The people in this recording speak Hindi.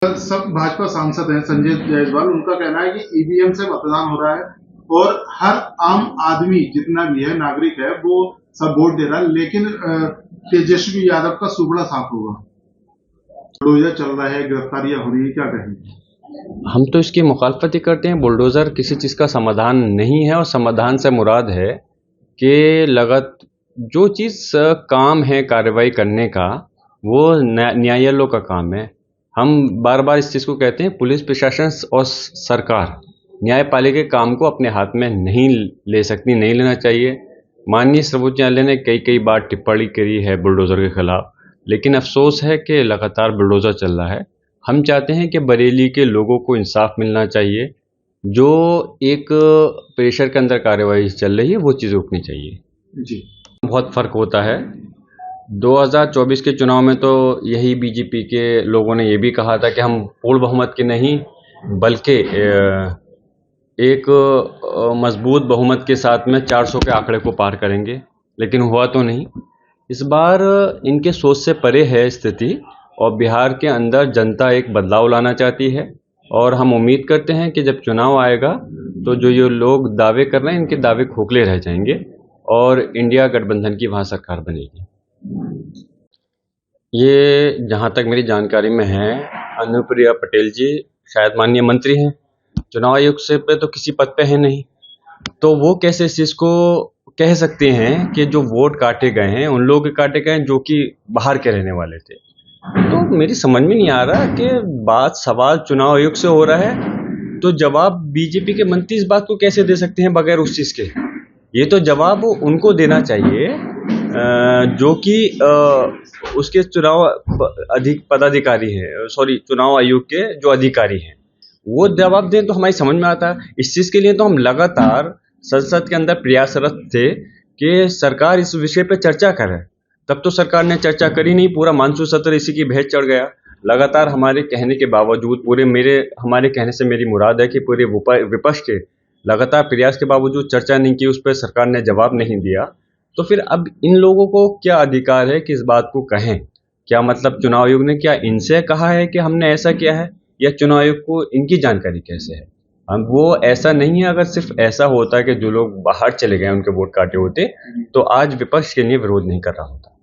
सब भाजपा सांसद हैं संजय जायसवाल, उनका कहना है कि ईवीएम से मतदान हो रहा है और हर आम आदमी जितना भी है नागरिक है वो सब वोट दे रहा है, लेकिन तेजस्वी यादव का सुबड़ा साफ होगा। बुलडोजर चल रहा है, गिरफ्तारियां हो रही है, क्या कहेंगे? हम तो इसकी मुखालफत ही करते हैं। बुलडोजर किसी चीज़ का समाधान नहीं है और समाधान से मुराद है कि जो चीज़ काम है कार्रवाई करने का वो न्यायालयों का काम है। हम बार बार इस चीज़ को कहते हैं, पुलिस प्रशासन और सरकार न्यायपालिका के काम को अपने हाथ में नहीं ले सकती, नहीं लेना चाहिए। माननीय सर्वोच्च न्यायालय ने कई बार टिप्पणी करी है बुलडोजर के खिलाफ, लेकिन अफसोस है कि लगातार बुलडोजर चल रहा है। हम चाहते हैं कि बरेली के लोगों को इंसाफ मिलना चाहिए। जो एक प्रेशर के अंदर कार्रवाई चल रही है वो चीज़ रुकनी चाहिए जी। बहुत फ़र्क होता है। 2024 के चुनाव में तो यही बीजेपी के लोगों ने ये भी कहा था कि हम पूर्ण बहुमत के नहीं बल्कि एक मजबूत बहुमत के साथ में 400 के आंकड़े को पार करेंगे, लेकिन हुआ तो नहीं। इस बार इनके सोच से परे है स्थिति और बिहार के अंदर जनता एक बदलाव लाना चाहती है और हम उम्मीद करते हैं कि जब चुनाव आएगा तो जो ये लोग दावे कर रहे हैं इनके दावे खोखले रह जाएंगे और इंडिया गठबंधन की वहाँ सरकार बनेगी। ये जहाँ तक मेरी जानकारी में है, अनुप्रिया पटेल जी शायद माननीय मंत्री हैं, चुनाव आयोग से पे तो किसी पद पे है नहीं, तो वो कैसे इस चीज़ को कह सकते हैं कि जो वोट काटे गए हैं उन लोगों के काटे गए हैं जो कि बाहर के रहने वाले थे। तो मेरी समझ में नहीं आ रहा कि सवाल चुनाव आयोग से हो रहा है तो जवाब बीजेपी के मंत्री इस बात को कैसे दे सकते हैं बगैर उस चीज़ के। ये तो जवाब उनको देना चाहिए जो कि उसके चुनाव पदाधिकारी हैं, चुनाव आयोग के जो अधिकारी हैं, वो जवाब दें तो हमारी समझ में आता है। इस चीज़ के लिए तो हम लगातार संसद के अंदर प्रयासरत थे कि सरकार इस विषय पर चर्चा करे, तब तो सरकार ने चर्चा करी नहीं। पूरा मानसून सत्र इसी की भेंट चढ़ गया। लगातार हमारे कहने के बावजूद, हमारे कहने से मेरी मुराद है कि पूरे विपक्ष के लगातार प्रयास के बावजूद चर्चा नहीं की, उस पर सरकार ने जवाब नहीं दिया। तो फिर अब इन लोगों को क्या अधिकार है कि इस बात को कहें? क्या मतलब चुनाव आयोग ने क्या इनसे कहा है कि हमने ऐसा किया है, या चुनाव आयोग को इनकी जानकारी कैसे है? हम वो ऐसा नहीं है। अगर सिर्फ ऐसा होता कि जो लोग बाहर चले गए उनके वोट काटे होते तो आज विपक्ष के लिए विरोध नहीं कर रहा होता।